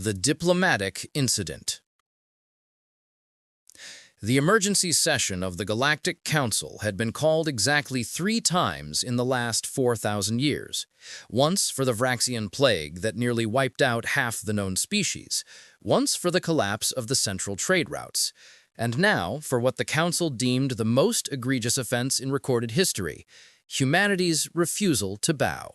The Diplomatic Incident. The emergency session of the Galactic Council had been called exactly 3 times in the last 4,000 years. Once for the Vraxian plague that nearly wiped out half the known species, once for the collapse of the central trade routes, and now for what the Council deemed the most egregious offense in recorded history, humanity's refusal to bow.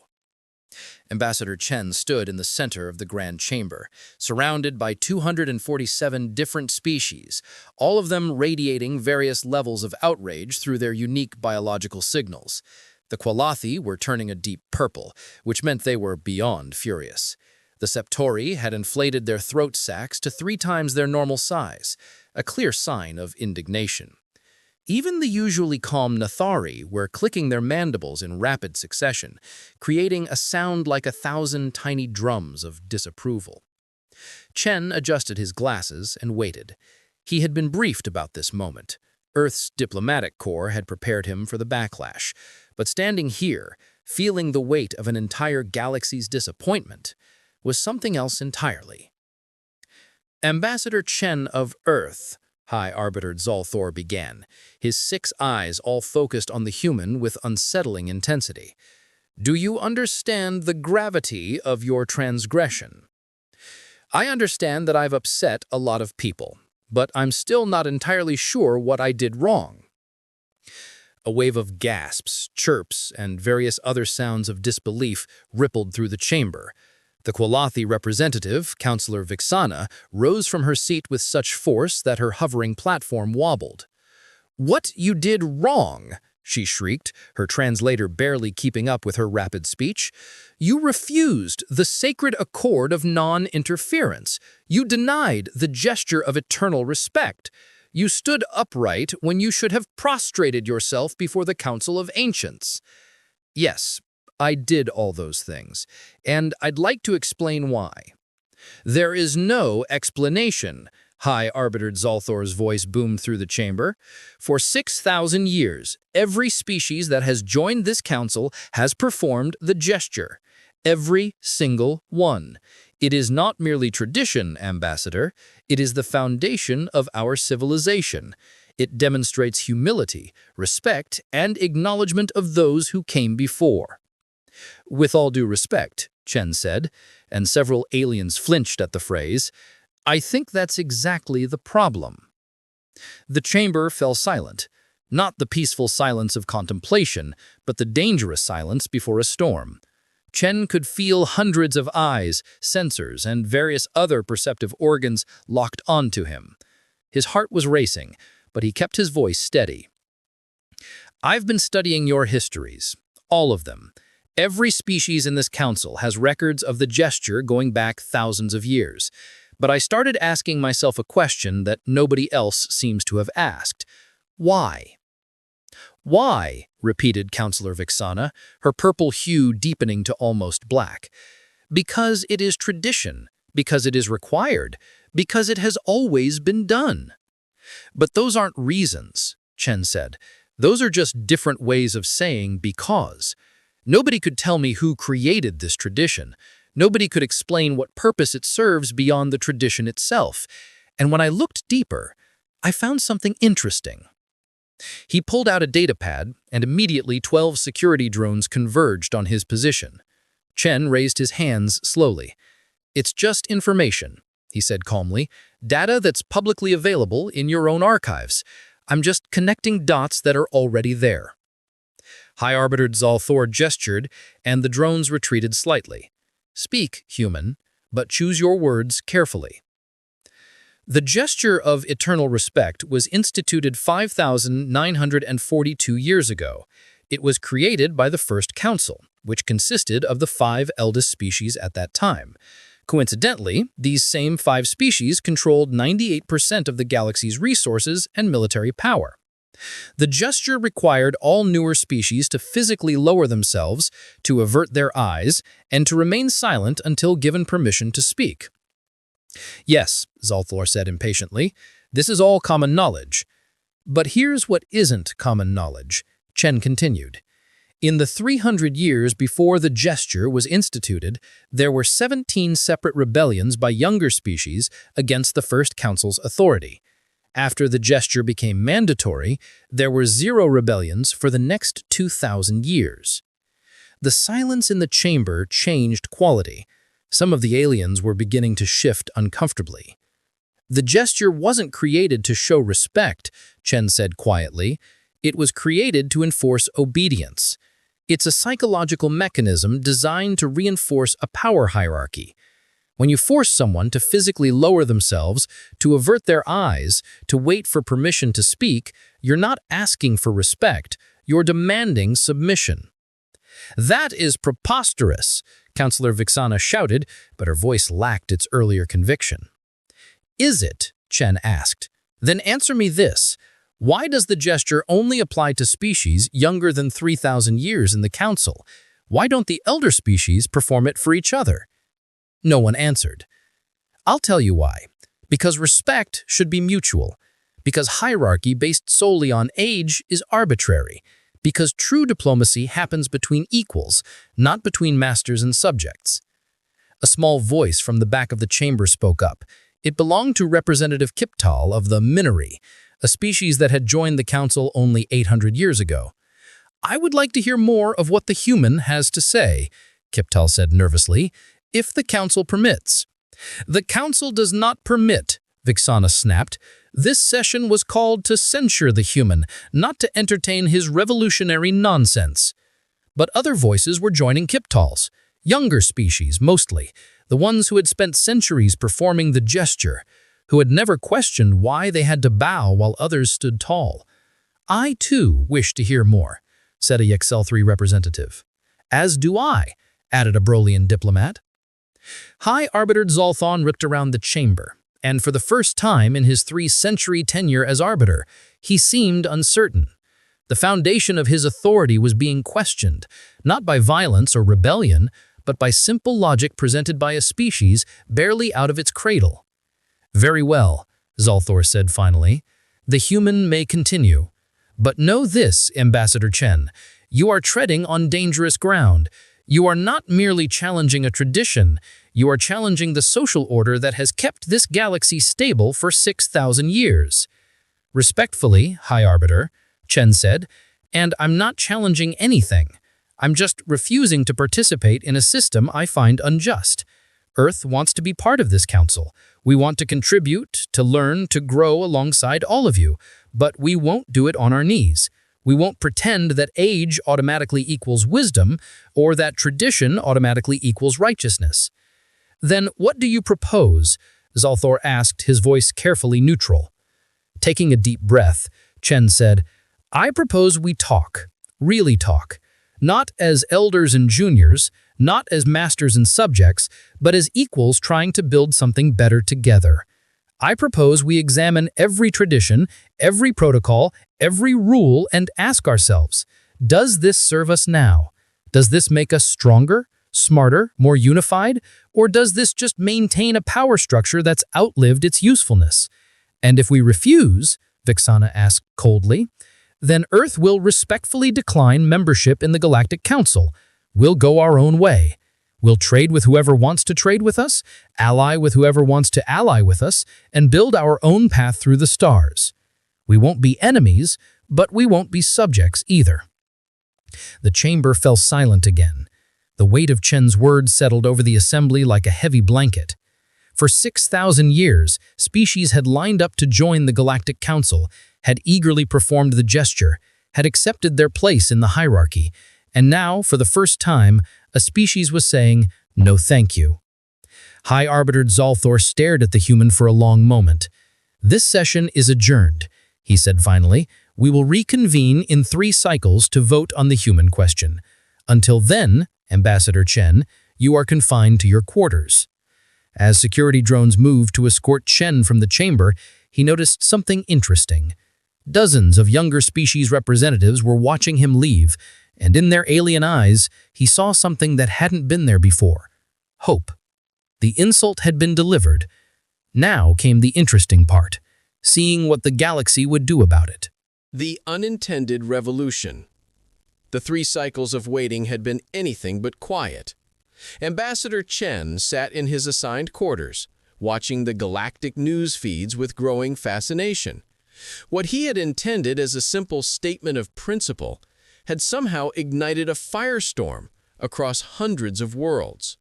Ambassador Chen stood in the center of the Grand Chamber, surrounded by 247 different species, all of them radiating various levels of outrage through their unique biological signals. The Qualathi were turning a deep purple, which meant they were beyond furious. The Septori had inflated their throat sacs to 3 times their normal size, a clear sign of indignation. Even the usually calm Nathari were clicking their mandibles in rapid succession, creating a sound like 1,000 tiny drums of disapproval. Chen adjusted his glasses and waited. He had been briefed about this moment. Earth's diplomatic corps had prepared him for the backlash, but standing here, feeling the weight of an entire galaxy's disappointment, was something else entirely. Ambassador Chen of Earth, High Arbiter Zalthor began, his 6 eyes all focused on the human with unsettling intensity. Do you understand the gravity of your transgression? I understand that I've upset a lot of people, but I'm still not entirely sure what I did wrong. A wave of gasps, chirps, and various other sounds of disbelief rippled through the chamber. The Qualathi representative, Councillor Vixana, rose from her seat with such force that her hovering platform wobbled. "What you did wrong?" she shrieked, her translator barely keeping up with her rapid speech. "You refused the sacred accord of non-interference. You denied the gesture of eternal respect. You stood upright when you should have prostrated yourself before the Council of Ancients." Yes, I did all those things, and I'd like to explain why. There is no explanation, High Arbiter Zalthor's voice boomed through the chamber. For 6,000 years, every species that has joined this council has performed the gesture. Every single one. It is not merely tradition, Ambassador. It is the foundation of our civilization. It demonstrates humility, respect, and acknowledgement of those who came before. With all due respect, Chen said, and several aliens flinched at the phrase, I think that's exactly the problem. The chamber fell silent, not the peaceful silence of contemplation, but the dangerous silence before a storm. Chen could feel hundreds of eyes, sensors, and various other perceptive organs locked onto him. His heart was racing, but he kept his voice steady. I've been studying your histories, all of them. Every species in this council has records of the gesture going back thousands of years. But I started asking myself a question that nobody else seems to have asked. Why? Why? Repeated Councillor Vixana, her purple hue deepening to almost black. Because it is tradition, because it is required, because it has always been done. But those aren't reasons, Chen said. Those are just different ways of saying because. Nobody could tell me who created this tradition. Nobody could explain what purpose it serves beyond the tradition itself. And when I looked deeper, I found something interesting. He pulled out a datapad, and immediately 12 security drones converged on his position. Chen raised his hands slowly. It's just information, he said calmly. Data that's publicly available in your own archives. I'm just connecting dots that are already there. High Arbiter Zalthor gestured, and the drones retreated slightly. Speak, human, but choose your words carefully. The gesture of eternal respect was instituted 5,942 years ago. It was created by the first council, which consisted of the 5 eldest species at that time. Coincidentally, these same 5 species controlled 98% of the galaxy's resources and military power. The gesture required all newer species to physically lower themselves, to avert their eyes, and to remain silent until given permission to speak. Yes, Zalthor said impatiently, this is all common knowledge. But here's what isn't common knowledge, Chen continued. In the 300 years before the gesture was instituted, there were 17 separate rebellions by younger species against the First Council's authority. After the gesture became mandatory, there were 0 rebellions for the next 2,000 years. The silence in the chamber changed quality. Some of the aliens were beginning to shift uncomfortably. The gesture wasn't created to show respect, Chen said quietly. It was created to enforce obedience. It's a psychological mechanism designed to reinforce a power hierarchy. When you force someone to physically lower themselves, to avert their eyes, to wait for permission to speak, you're not asking for respect, you're demanding submission. "That is preposterous," Councillor Vixana shouted, but her voice lacked its earlier conviction. "Is it?" Chen asked. "Then answer me this. Why does the gesture only apply to species younger than 3,000 years in the Council? Why don't the elder species perform it for each other?" No one answered. "I'll tell you why. Because respect should be mutual. Because hierarchy based solely on age is arbitrary. Because true diplomacy happens between equals, not between masters and subjects." A small voice from the back of the chamber spoke up. It belonged to Representative Kiptal of the Minori, a species that had joined the Council only 800 years ago. "I would like to hear more of what the human has to say," Kiptal said nervously, "if the Council permits." "The Council does not permit," Vixana snapped. "This session was called to censure the human, not to entertain his revolutionary nonsense." But other voices were joining Kiptal's. Younger species, mostly, the ones who had spent centuries performing the gesture, who had never questioned why they had to bow while others stood tall. "I, too, wish to hear more," said a YXL3 representative. "As do I," added a Brolian diplomat. High Arbiter Zolthon looked around the chamber, and for the first time in his 3-century tenure as Arbiter, he seemed uncertain. The foundation of his authority was being questioned, not by violence or rebellion, but by simple logic presented by a species barely out of its cradle. "Very well," Zolthor said finally. "The human may continue. But know this, Ambassador Chen, you are treading on dangerous ground. You are not merely challenging a tradition, you are challenging the social order that has kept this galaxy stable for 6,000 years. "Respectfully, High Arbiter," Chen said, "and I'm not challenging anything. I'm just refusing to participate in a system I find unjust. Earth wants to be part of this council. We want to contribute, to learn, to grow alongside all of you, but we won't do it on our knees. We won't pretend that age automatically equals wisdom or that tradition automatically equals righteousness." "Then what do you propose?" Zolthor asked, his voice carefully neutral. Taking a deep breath, Chen said, "I propose we talk, really talk, not as elders and juniors, not as masters and subjects, but as equals trying to build something better together. I propose we examine every tradition, every protocol, every rule, and ask ourselves, does this serve us now? Does this make us stronger, smarter, more unified? Or does this just maintain a power structure that's outlived its usefulness? And if we refuse," Vixana asked coldly, "then Earth will respectfully decline membership in the Galactic Council. We'll go our own way. We'll trade with whoever wants to trade with us, ally with whoever wants to ally with us, and build our own path through the stars. We won't be enemies, but we won't be subjects either." The chamber fell silent again. The weight of Chen's words settled over the assembly like a heavy blanket. For 6,000 years, species had lined up to join the Galactic Council, had eagerly performed the gesture, had accepted their place in the hierarchy, and now, for the first time, a species was saying, "No thank you." High Arbiter Zolthor stared at the human for a long moment. "This session is adjourned," he said finally. "We will reconvene in 3 cycles to vote on the human question. Until then, Ambassador Chen, you are confined to your quarters." As security drones moved to escort Chen from the chamber, he noticed something interesting. Dozens of younger species representatives were watching him leave, and in their alien eyes, he saw something that hadn't been there before. Hope. The insult had been delivered. Now came the interesting part, seeing what the galaxy would do about it. The unintended revolution. The 3 cycles of waiting had been anything but quiet. Ambassador Chen sat in his assigned quarters, watching the galactic news feeds with growing fascination. What he had intended as a simple statement of principle had somehow ignited a firestorm across hundreds of worlds.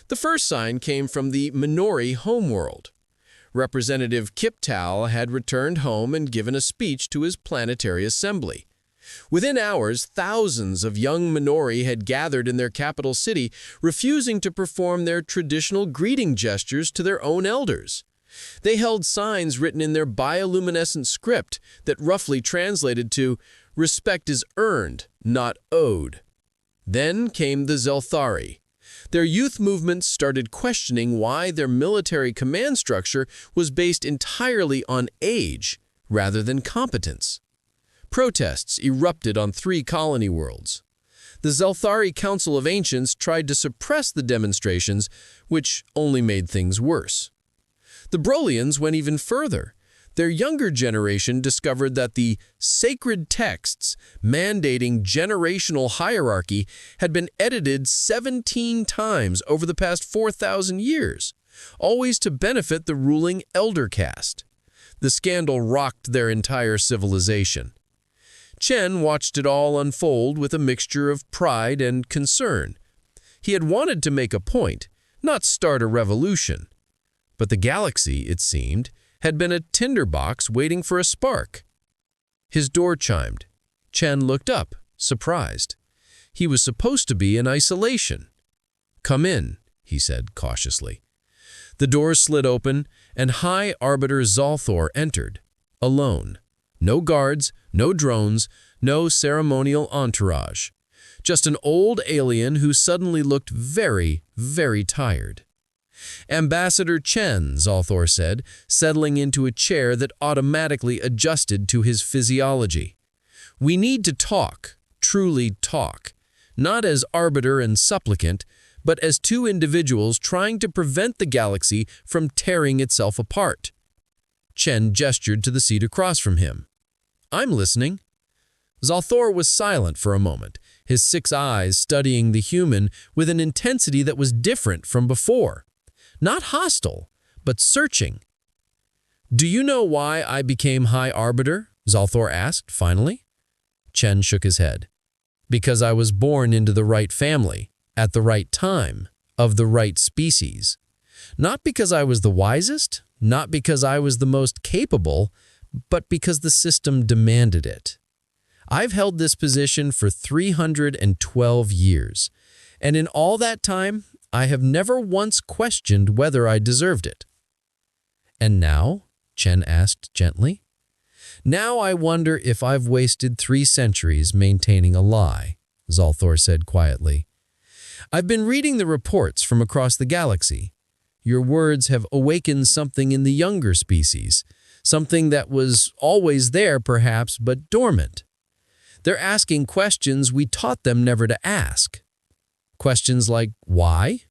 The first sign came from the Minori homeworld. Representative Kiptal had returned home and given a speech to his planetary assembly. Within hours, thousands of young Minori had gathered in their capital city, refusing to perform their traditional greeting gestures to their own elders. They held signs written in their bioluminescent script that roughly translated to, "Respect is earned, not owed." Then came the Zelthari. Their youth movement started questioning why their military command structure was based entirely on age rather than competence. Protests erupted on 3 colony worlds. The Zelthari Council of Ancients tried to suppress the demonstrations, which only made things worse. The Brolians went even further. Their younger generation discovered that the sacred texts mandating generational hierarchy had been edited 17 times over the past 4,000 years, always to benefit the ruling elder caste. The scandal rocked their entire civilization. Chen watched it all unfold with a mixture of pride and concern. He had wanted to make a point, not start a revolution. But the galaxy, it seemed, had been a tinderbox waiting for a spark. His door chimed. Chen looked up, surprised. He was supposed to be in isolation. "Come in," he said cautiously. The door slid open, and High Arbiter Zalthor entered, alone. No guards, no drones, no ceremonial entourage. Just an old alien who suddenly looked very, very tired. "Ambassador Chen," Zalthor said, settling into a chair that automatically adjusted to his physiology. "We need to talk, truly talk, not as arbiter and supplicant, but as 2 individuals trying to prevent the galaxy from tearing itself apart." Chen gestured to the seat across from him. "I'm listening." Zalthor was silent for a moment, his 6 eyes studying the human with an intensity that was different from before. Not hostile, but searching. "Do you know why I became High Arbiter?" Zalthor asked, finally. Chen shook his head. "Because I was born into the right family, at the right time, of the right species. Not because I was the wisest, not because I was the most capable, but because the system demanded it. I've held this position for 312 years, and in all that time, I have never once questioned whether I deserved it." "And now?" Chen asked gently. "Now I wonder if I've wasted 3 centuries maintaining a lie," Zalthor said quietly. "I've been reading the reports from across the galaxy. Your words have awakened something in the younger species, something that was always there perhaps, but dormant. They're asking questions we taught them never to ask." "Questions like, why?"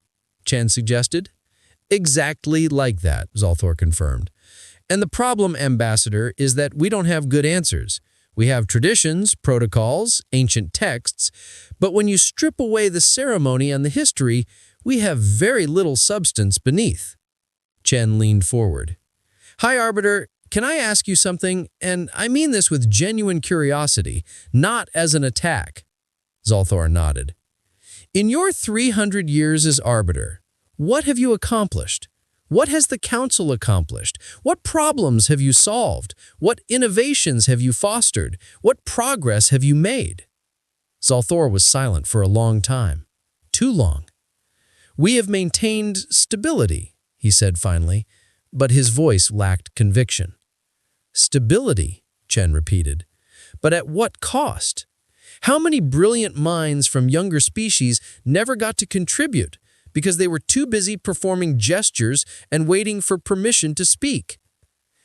Chen suggested. "Exactly like that," Zalthor confirmed. "And the problem, Ambassador, is that we don't have good answers. We have traditions, protocols, ancient texts, but when you strip away the ceremony and the history, we have very little substance beneath." Chen leaned forward. "High Arbiter, can I ask you something? And I mean this with genuine curiosity, not as an attack." Zalthor nodded. "In your 300 years as Arbiter, what have you accomplished? What has the Council accomplished? What problems have you solved? What innovations have you fostered? What progress have you made?" Zalthor was silent for a long time. Too long. "We have maintained stability," he said finally, but his voice lacked conviction. "Stability," Chen repeated. "But at what cost? How many brilliant minds from younger species never got to contribute because they were too busy performing gestures and waiting for permission to speak?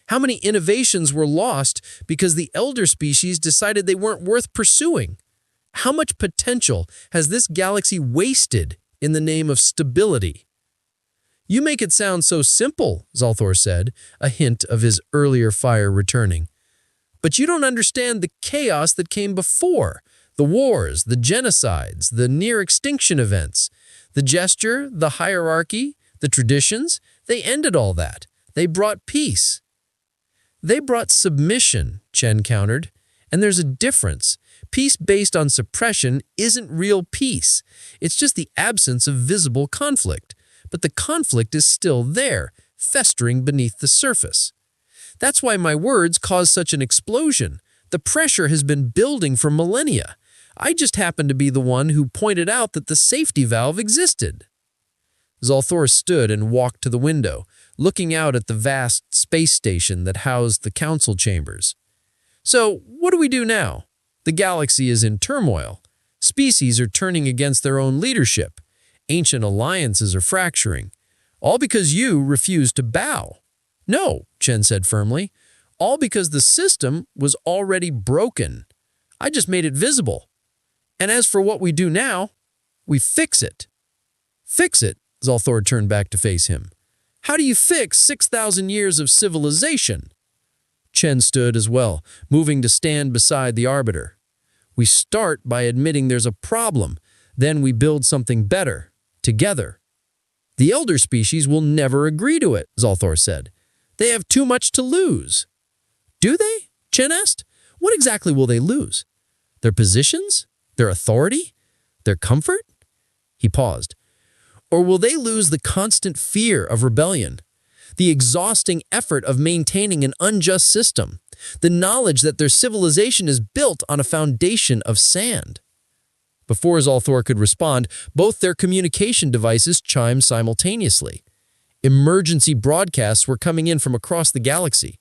How many innovations were lost because the elder species decided they weren't worth pursuing? How much potential has this galaxy wasted in the name of stability?" "You make it sound so simple," Zalthor said, a hint of his earlier fire returning. "But you don't understand the chaos that came before, The wars, the genocides, the near-extinction events, the gesture, the hierarchy, the traditions, they ended all that. They brought peace. They brought submission, Chen countered. And there's a difference. Peace based on suppression isn't real peace. It's just the absence of visible conflict. But the conflict is still there, festering beneath the surface. That's why my words caused such an explosion. The pressure has been building for millennia. I just happened to be the one who pointed out that the safety valve existed. Zalthor stood and walked to the window, looking out at the vast space station that housed the council chambers. So, what do we do now? The galaxy is in turmoil. Species are turning against their own leadership. Ancient alliances are fracturing. All because you refused to bow. No, Chen said firmly. All because the system was already broken. I just made it visible. And as for what we do now, we fix it. Fix it? Zalthor turned back to face him. How do you fix 6,000 years of civilization? Chen stood as well, moving to stand beside the Arbiter. We start by admitting there's a problem, then we build something better, together. The elder species will never agree to it, Zalthor said. They have too much to lose. Do they? Chen asked. What exactly will they lose? Their positions? Their authority? Their comfort? He paused. Or will they lose the constant fear of rebellion? The exhausting effort of maintaining an unjust system, the knowledge that their civilization is built on a foundation of sand. Before Zalthor could respond, both their communication devices chimed simultaneously. Emergency broadcasts were coming in from across the galaxy.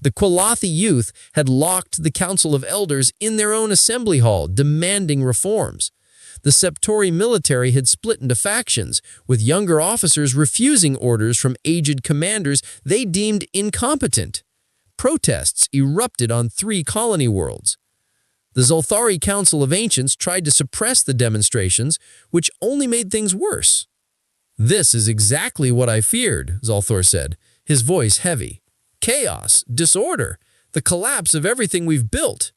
The Qualathi youth had locked the Council of Elders in their own assembly hall, demanding reforms. The Septori military had split into factions, with younger officers refusing orders from aged commanders they deemed incompetent. Protests erupted on 3 colony worlds. The Zalthari Council of Ancients tried to suppress the demonstrations, which only made things worse. This is exactly what I feared, Zalthor said, his voice heavy. Chaos, disorder, the collapse of everything we've built.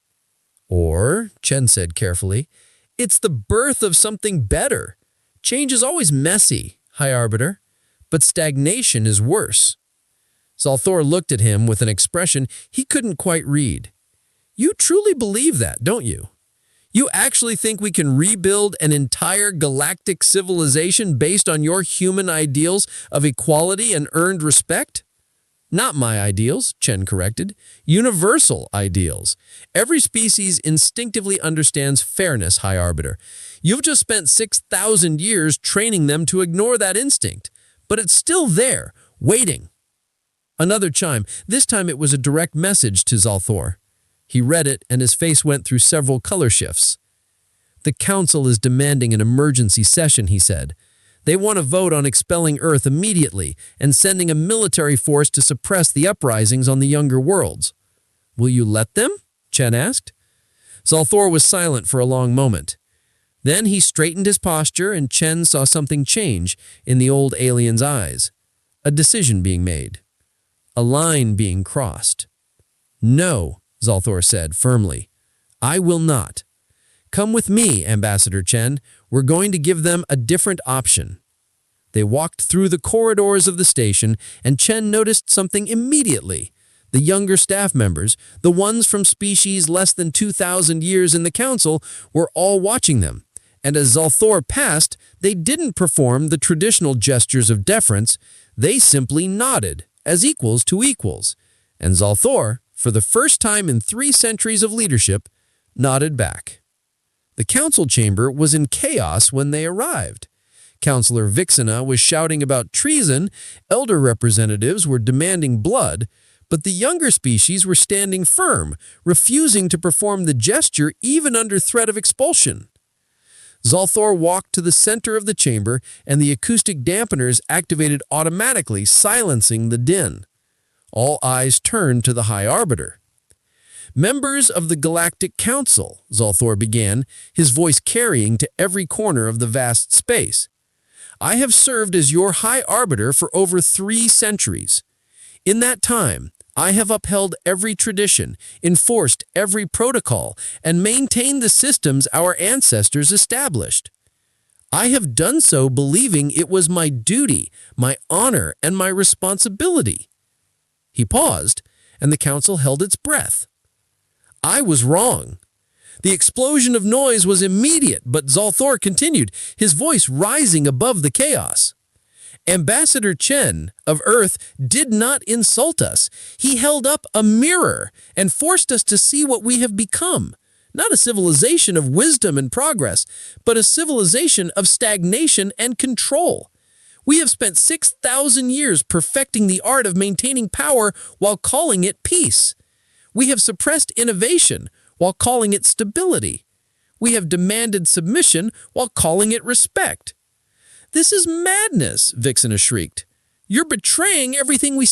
Or, Chen said carefully, it's the birth of something better. Change is always messy, High Arbiter, but stagnation is worse. Zalthor looked at him with an expression he couldn't quite read. You truly believe that, don't you? You actually think we can rebuild an entire galactic civilization based on your human ideals of equality and earned respect? Not my ideals, Chen corrected. Universal ideals. Every species instinctively understands fairness, High Arbiter. You've just spent 6,000 years training them to ignore that instinct, but it's still there, waiting. Another chime. This time it was a direct message to Zalthor. He read it, and his face went through several color shifts. The Council is demanding an emergency session, he said. They want to vote on expelling Earth immediately and sending a military force to suppress the uprisings on the younger worlds. Will you let them? Chen asked. Zalthor was silent for a long moment. Then he straightened his posture, and Chen saw something change in the old alien's eyes. A decision being made. A line being crossed. No, Zalthor said firmly. I will not. Come with me, Ambassador Chen. We're going to give them a different option. They walked through the corridors of the station, and Chen noticed something immediately. The younger staff members, the ones from species less than 2,000 years in the council, were all watching them. And as Zalthor passed, they didn't perform the traditional gestures of deference. They simply nodded, as equals to equals. And Zalthor, for the first time in 3 centuries of leadership, nodded back. The council chamber was in chaos when they arrived. Councillor Vixena was shouting about treason, elder representatives were demanding blood, but the younger species were standing firm, refusing to perform the gesture even under threat of expulsion. Zalthor walked to the center of the chamber, and the acoustic dampeners activated automatically, silencing the din. All eyes turned to the High Arbiter. Members of the Galactic Council, Zalthor began, his voice carrying to every corner of the vast space. I have served as your High Arbiter for over 3 centuries. In that time, I have upheld every tradition, enforced every protocol, and maintained the systems our ancestors established. I have done so believing it was my duty, my honor, and my responsibility." He paused, and the council held its breath. I was wrong. The explosion of noise was immediate, but Zalthor continued, his voice rising above the chaos. Ambassador Chen of Earth did not insult us. He held up a mirror and forced us to see what we have become. Not a civilization of wisdom and progress, but a civilization of stagnation and control. We have spent 6,000 years perfecting the art of maintaining power while calling it peace. We have suppressed innovation while calling it stability. We have demanded submission while calling it respect. "This is madness," Vixena shrieked. "You're betraying everything we